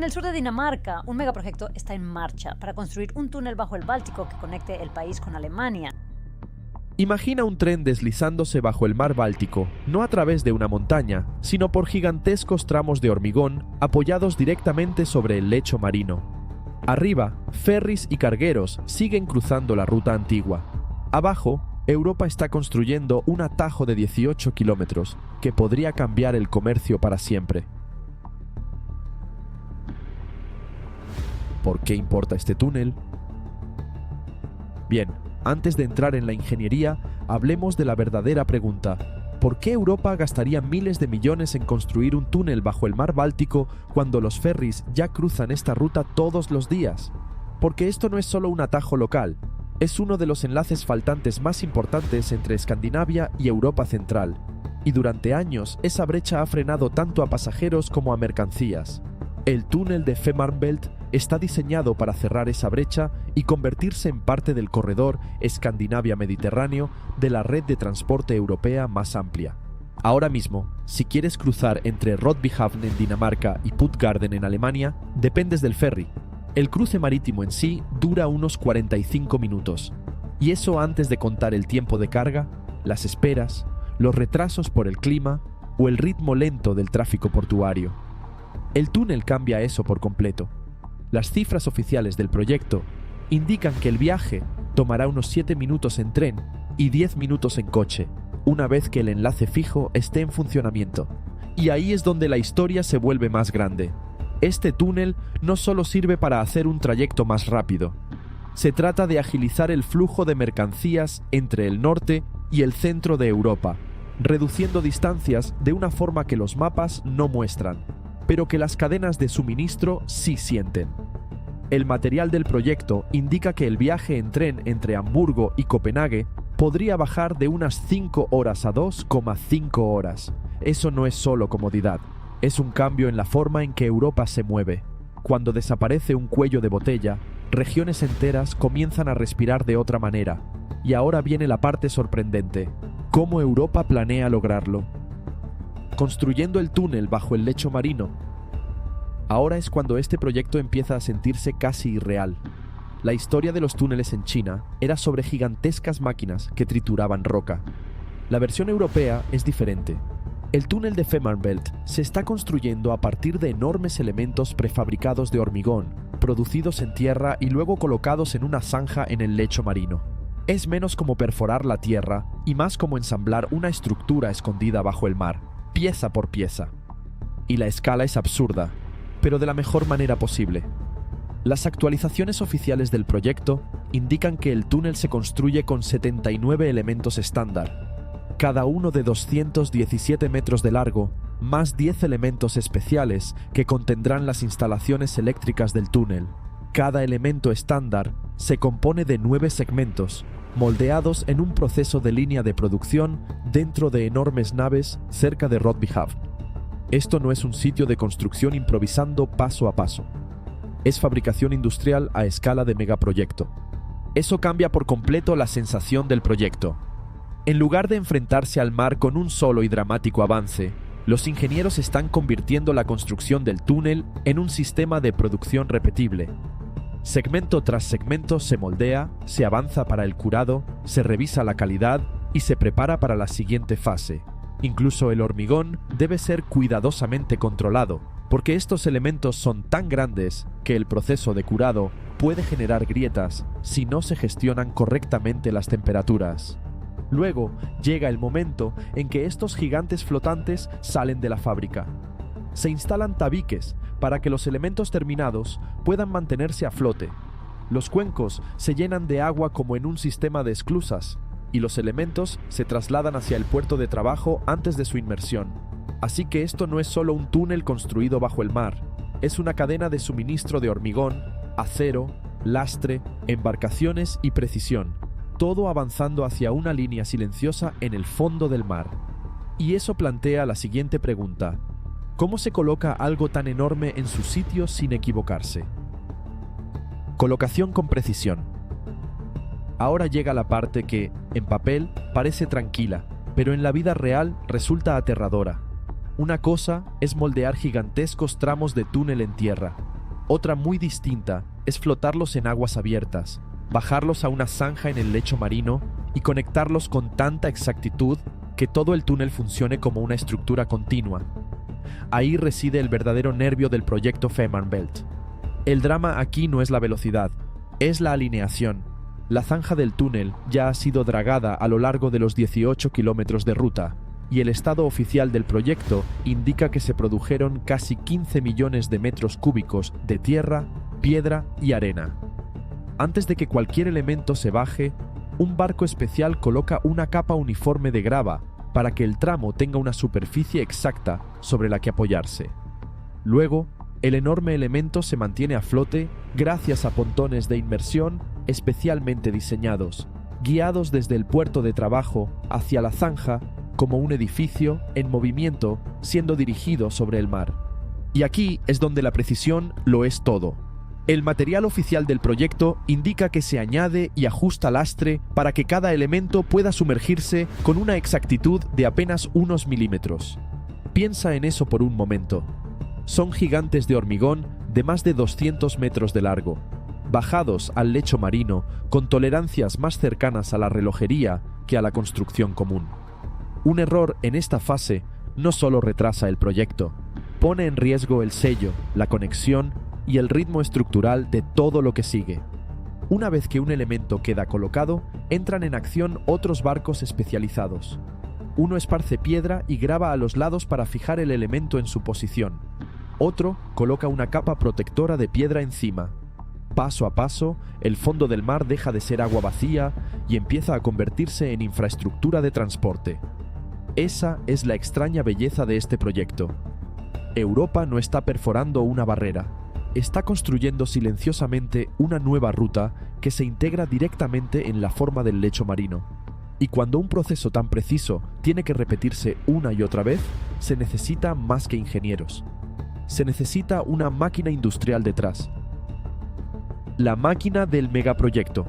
En el sur de Dinamarca, un megaproyecto está en marcha para construir un túnel bajo el Báltico que conecte el país con Alemania. Imagina un tren deslizándose bajo el mar Báltico, no a través de una montaña, sino por gigantescos tramos de hormigón apoyados directamente sobre el lecho marino. Arriba, ferries y cargueros siguen cruzando la ruta antigua. Abajo, Europa está construyendo un atajo de 18 kilómetros que podría cambiar el comercio para siempre. ¿Por qué importa este túnel? Bien, antes de entrar en la ingeniería, hablemos de la verdadera pregunta. ¿Por qué Europa gastaría miles de millones en construir un túnel bajo el mar Báltico cuando los ferries ya cruzan esta ruta todos los días? Porque esto no es solo un atajo local, es uno de los enlaces faltantes más importantes entre Escandinavia y Europa Central. Y durante años, esa brecha ha frenado tanto a pasajeros como a mercancías. El túnel de Fehmarn Belt está diseñado para cerrar esa brecha y convertirse en parte del corredor Escandinavia-Mediterráneo de la red de transporte europea más amplia. Ahora mismo, si quieres cruzar entre Rotbyhavn en Dinamarca y Puttgarden en Alemania, dependes del ferry. El cruce marítimo en sí dura unos 45 minutos. Y eso antes de contar el tiempo de carga, las esperas, los retrasos por el clima o el ritmo lento del tráfico portuario. El túnel cambia eso por completo. Las cifras oficiales del proyecto indican que el viaje tomará unos 7 minutos en tren y 10 minutos en coche, una vez que el enlace fijo esté en funcionamiento. Y ahí es donde la historia se vuelve más grande. Este túnel no solo sirve para hacer un trayecto más rápido. Se trata de agilizar el flujo de mercancías entre el norte y el centro de Europa, reduciendo distancias de una forma que los mapas no muestran, pero que las cadenas de suministro sí sienten. El material del proyecto indica que el viaje en tren entre Hamburgo y Copenhague podría bajar de unas 5 horas a 2,5 horas. Eso no es solo comodidad, es un cambio en la forma en que Europa se mueve. Cuando desaparece un cuello de botella, regiones enteras comienzan a respirar de otra manera. Y ahora viene la parte sorprendente: ¿cómo Europa planea lograrlo? Construyendo el túnel bajo el lecho marino. Ahora es cuando este proyecto empieza a sentirse casi irreal. La historia de los túneles en China era sobre gigantescas máquinas que trituraban roca. La versión europea es diferente. El túnel de Fehmarn Belt se está construyendo a partir de enormes elementos prefabricados de hormigón, producidos en tierra y luego colocados en una zanja en el lecho marino. Es menos como perforar la tierra y más como ensamblar una estructura escondida bajo el mar, pieza por pieza. Y la escala es absurda, pero de la mejor manera posible. Las actualizaciones oficiales del proyecto indican que el túnel se construye con 79 elementos estándar, cada uno de 217 metros de largo, más 10 elementos especiales que contendrán las instalaciones eléctricas del túnel. Cada elemento estándar se compone de 9 segmentos, moldeados en un proceso de línea de producción dentro de enormes naves cerca de Rotbyhavn. Esto no es un sitio de construcción improvisando paso a paso. Es fabricación industrial a escala de megaproyecto. Eso cambia por completo la sensación del proyecto. En lugar de enfrentarse al mar con un solo y dramático avance, los ingenieros están convirtiendo la construcción del túnel en un sistema de producción repetible. Segmento tras segmento se moldea, se avanza para el curado, se revisa la calidad y se prepara para la siguiente fase. Incluso el hormigón debe ser cuidadosamente controlado, porque estos elementos son tan grandes que el proceso de curado puede generar grietas si no se gestionan correctamente las temperaturas. Luego llega el momento en que estos gigantes flotantes salen de la fábrica. Se instalan tabiques para que los elementos terminados puedan mantenerse a flote. Los cuencos se llenan de agua como en un sistema de esclusas, y los elementos se trasladan hacia el puerto de trabajo antes de su inmersión. Así que esto no es solo un túnel construido bajo el mar, es una cadena de suministro de hormigón, acero, lastre, embarcaciones y precisión, todo avanzando hacia una línea silenciosa en el fondo del mar. Y eso plantea la siguiente pregunta: ¿cómo se coloca algo tan enorme en su sitio sin equivocarse? Colocación con precisión. Ahora llega la parte que, en papel, parece tranquila, pero en la vida real resulta aterradora. Una cosa es moldear gigantescos tramos de túnel en tierra, Otra muy distinta es flotarlos en aguas abiertas, bajarlos a una zanja en el lecho marino y conectarlos con tanta exactitud que todo el túnel funcione como una estructura continua. Ahí reside el verdadero nervio del proyecto Fehmarnbelt. El drama aquí no es la velocidad, es la alineación. La zanja del túnel ya ha sido dragada a lo largo de los 18 kilómetros de ruta, y el estado oficial del proyecto indica que se produjeron casi 15 millones de metros cúbicos de tierra, piedra y arena. Antes de que cualquier elemento se baje, un barco especial coloca una capa uniforme de grava para que el tramo tenga una superficie exacta sobre la que apoyarse. Luego, el enorme elemento se mantiene a flote gracias a pontones de inmersión especialmente diseñados, guiados desde el puerto de trabajo hacia la zanja como un edificio en movimiento siendo dirigido sobre el mar. Y aquí es donde la precisión lo es todo. El material oficial del proyecto indica que se añade y ajusta lastre para que cada elemento pueda sumergirse con una exactitud de apenas unos milímetros. Piensa en eso por un momento. Son gigantes de hormigón de más de 200 metros de largo, bajados al lecho marino con tolerancias más cercanas a la relojería que a la construcción común. Un error en esta fase no solo retrasa el proyecto, pone en riesgo el sello, la conexión y el ritmo estructural de todo lo que sigue. Una vez que un elemento queda colocado, entran en acción otros barcos especializados. Uno esparce piedra y grava a los lados para fijar el elemento en su posición. Otro coloca una capa protectora de piedra encima. Paso a paso, el fondo del mar deja de ser agua vacía y empieza a convertirse en infraestructura de transporte. Esa es la extraña belleza de este proyecto. Europa no está perforando una barrera. Está construyendo silenciosamente una nueva ruta que se integra directamente en la forma del lecho marino. Y cuando un proceso tan preciso tiene que repetirse una y otra vez, se necesita más que ingenieros. Se necesita una máquina industrial detrás. La máquina del megaproyecto.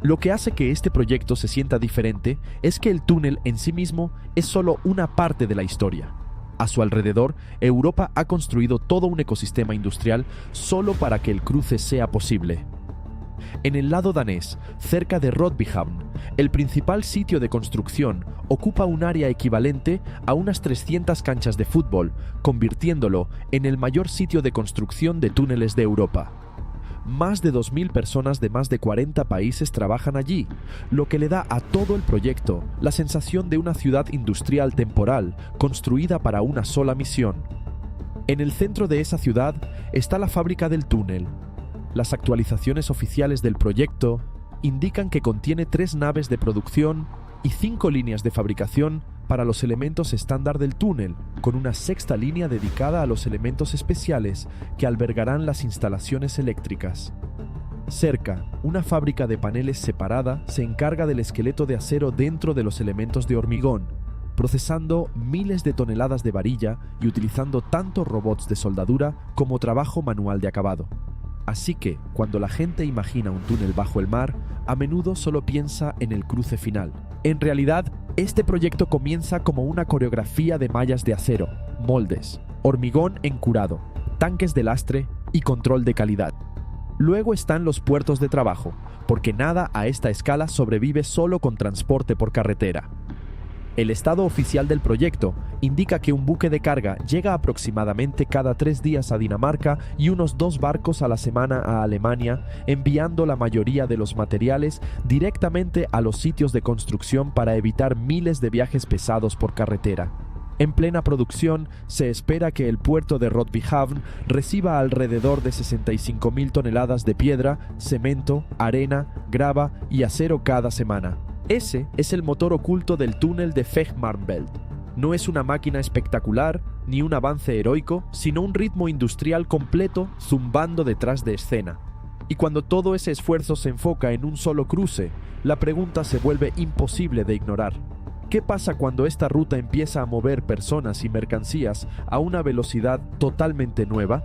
Lo que hace que este proyecto se sienta diferente es que el túnel en sí mismo es solo una parte de la historia. A su alrededor, Europa ha construido todo un ecosistema industrial solo para que el cruce sea posible. En el lado danés, cerca de Rotbyhavn, el principal sitio de construcción ocupa un área equivalente a unas 300 canchas de fútbol, convirtiéndolo en el mayor sitio de construcción de túneles de Europa. Más de 2.000 personas de más de 40 países trabajan allí, lo que le da a todo el proyecto la sensación de una ciudad industrial temporal construida para una sola misión. En el centro de esa ciudad está la fábrica del túnel. Las actualizaciones oficiales del proyecto indican que contiene 3 naves de producción y 5 líneas de fabricación para los elementos estándar del túnel, con una 6ª línea dedicada a los elementos especiales que albergarán las instalaciones eléctricas. Cerca, una fábrica de paneles separada se encarga del esqueleto de acero dentro de los elementos de hormigón, procesando miles de toneladas de varilla y utilizando tanto robots de soldadura como trabajo manual de acabado. Así que, cuando la gente imagina un túnel bajo el mar, a menudo solo piensa en el cruce final. En realidad, este proyecto comienza como una coreografía de mallas de acero, moldes, hormigón encurado, tanques de lastre y control de calidad. Luego están los puertos de trabajo, porque nada a esta escala sobrevive solo con transporte por carretera. El estado oficial del proyecto indica que un buque de carga llega aproximadamente cada 3 días a Dinamarca y unos 2 barcos a la semana a Alemania, enviando la mayoría de los materiales directamente a los sitios de construcción para evitar miles de viajes pesados por carretera. En plena producción, se espera que el puerto de Rotbyhavn reciba alrededor de 65.000 toneladas de piedra, cemento, arena, grava y acero cada semana. Ese es el motor oculto del túnel de Fehmarnbelt. No es una máquina espectacular ni un avance heroico, sino un ritmo industrial completo zumbando detrás de escena. Y cuando todo ese esfuerzo se enfoca en un solo cruce, la pregunta se vuelve imposible de ignorar. ¿Qué pasa cuando esta ruta empieza a mover personas y mercancías a una velocidad totalmente nueva?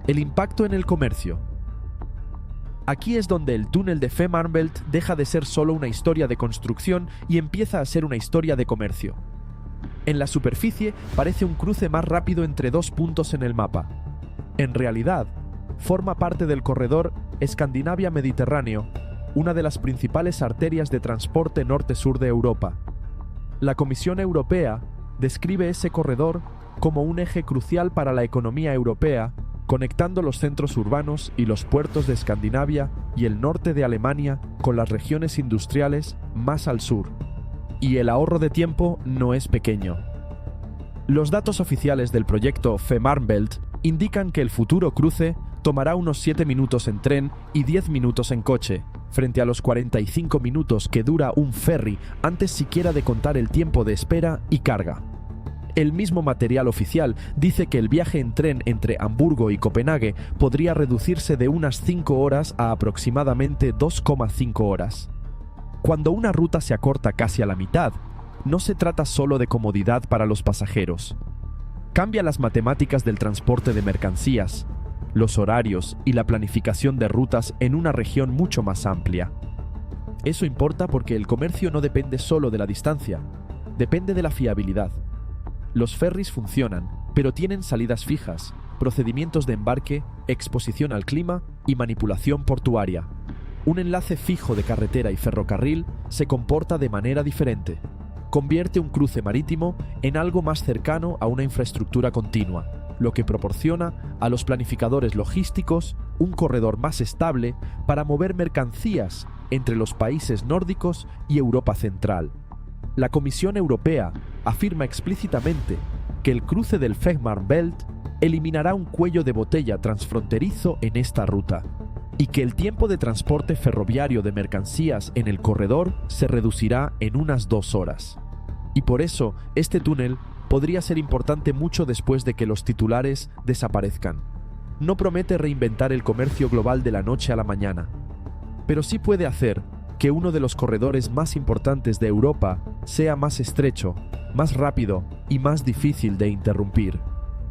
El impacto en el comercio. Aquí es donde el túnel de Fehmarnbelt deja de ser solo una historia de construcción y empieza a ser una historia de comercio. En la superficie parece un cruce más rápido entre 2 puntos en el mapa. En realidad, forma parte del corredor Escandinavia-Mediterráneo, una de las principales arterias de transporte norte-sur de Europa. La Comisión Europea describe ese corredor como un eje crucial para la economía europea, conectando los centros urbanos y los puertos de Escandinavia y el norte de Alemania con las regiones industriales más al sur. Y el ahorro de tiempo no es pequeño. Los datos oficiales del proyecto Fehmarnbelt indican que el futuro cruce tomará unos 7 minutos en tren y 10 minutos en coche, frente a los 45 minutos que dura un ferry antes siquiera de contar el tiempo de espera y carga. El mismo material oficial dice que el viaje en tren entre Hamburgo y Copenhague podría reducirse de unas 5 horas a aproximadamente 2,5 horas. Cuando una ruta se acorta casi a la mitad, no se trata solo de comodidad para los pasajeros. Cambia las matemáticas del transporte de mercancías, los horarios y la planificación de rutas en una región mucho más amplia. Eso importa porque el comercio no depende solo de la distancia, depende de la fiabilidad. Los ferries funcionan, pero tienen salidas fijas, procedimientos de embarque, exposición al clima y manipulación portuaria. Un enlace fijo de carretera y ferrocarril se comporta de manera diferente. Convierte un cruce marítimo en algo más cercano a una infraestructura continua, lo que proporciona a los planificadores logísticos un corredor más estable para mover mercancías entre los países nórdicos y Europa Central. La Comisión Europea afirma explícitamente que el cruce del Fehmarnbelt eliminará un cuello de botella transfronterizo en esta ruta y que el tiempo de transporte ferroviario de mercancías en el corredor se reducirá en unas 2 horas. Y por eso, este túnel podría ser importante mucho después de que los titulares desaparezcan. No promete reinventar el comercio global de la noche a la mañana, pero sí puede hacer que uno de los corredores más importantes de Europa sea más estrecho, más rápido y más difícil de interrumpir.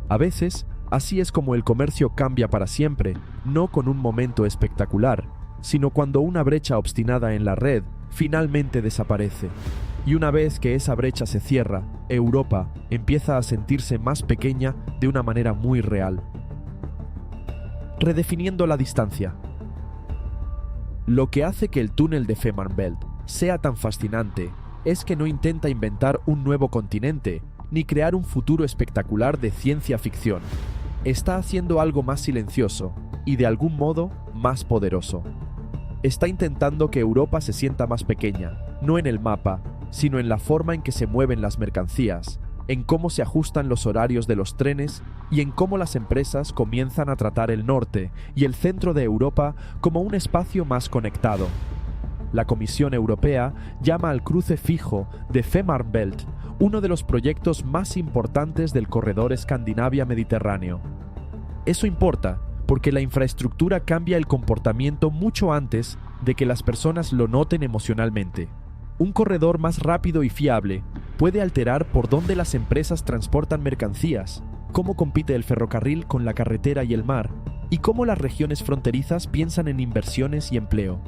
A veces, así es como el comercio cambia para siempre, no con un momento espectacular, sino cuando una brecha obstinada en la red finalmente desaparece. Y una vez que esa brecha se cierra, Europa empieza a sentirse más pequeña de una manera muy real. Redefiniendo la distancia. Lo que hace que el túnel de Fehmarnbelt sea tan fascinante es que no intenta inventar un nuevo continente, ni crear un futuro espectacular de ciencia ficción. Está haciendo algo más silencioso y de algún modo más poderoso. Está intentando que Europa se sienta más pequeña, no en el mapa, sino en la forma en que se mueven las mercancías, en cómo se ajustan los horarios de los trenes y en cómo las empresas comienzan a tratar el norte y el centro de Europa como un espacio más conectado. La Comisión Europea llama al cruce fijo de Fehmarnbelt uno de los proyectos más importantes del corredor Escandinavia-Mediterráneo. Eso importa porque la infraestructura cambia el comportamiento mucho antes de que las personas lo noten emocionalmente. Un corredor más rápido y fiable puede alterar por dónde las empresas transportan mercancías, cómo compite el ferrocarril con la carretera y el mar, y cómo las regiones fronterizas piensan en inversiones y empleo.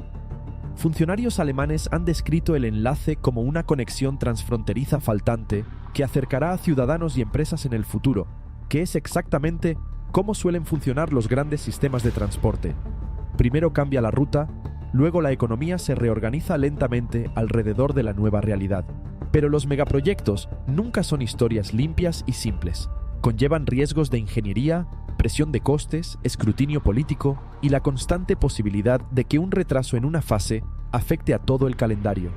Funcionarios alemanes han descrito el enlace como una conexión transfronteriza faltante que acercará a ciudadanos y empresas en el futuro, que es exactamente cómo suelen funcionar los grandes sistemas de transporte. Primero cambia la ruta, luego la economía se reorganiza lentamente alrededor de la nueva realidad. Pero los megaproyectos nunca son historias limpias y simples. Conllevan riesgos de ingeniería, presión de costes, escrutinio político y la constante posibilidad de que un retraso en una fase afecte a todo el calendario.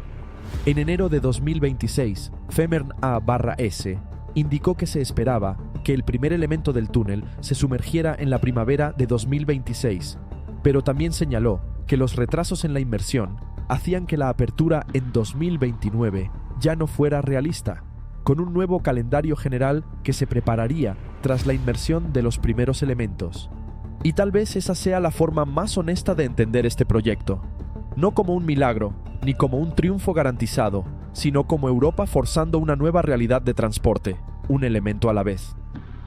En enero de 2026, Fehmarn A/S indicó que se esperaba que el primer elemento del túnel se sumergiera en la primavera de 2026, pero también señaló que los retrasos en la inmersión hacían que la apertura en 2029 ya no fuera realista, con un nuevo calendario general que se prepararía tras la inmersión de los primeros elementos. Y tal vez esa sea la forma más honesta de entender este proyecto, no como un milagro, ni como un triunfo garantizado, sino como Europa forzando una nueva realidad de transporte, un elemento a la vez.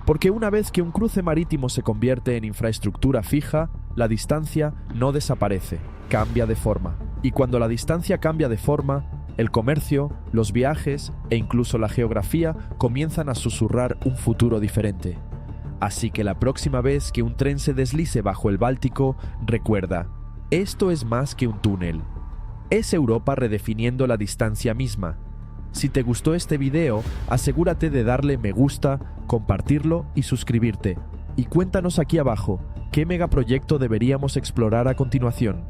Porque una vez que un cruce marítimo se convierte en infraestructura fija, la distancia no desaparece, cambia de forma. Y cuando la distancia cambia de forma, el comercio, los viajes e incluso la geografía comienzan a susurrar un futuro diferente. Así que la próxima vez que un tren se deslice bajo el Báltico, recuerda, esto es más que un túnel. Es Europa redefiniendo la distancia misma. Si te gustó este video, asegúrate de darle me gusta, compartirlo y suscribirte. Y cuéntanos aquí abajo, ¿qué megaproyecto deberíamos explorar a continuación?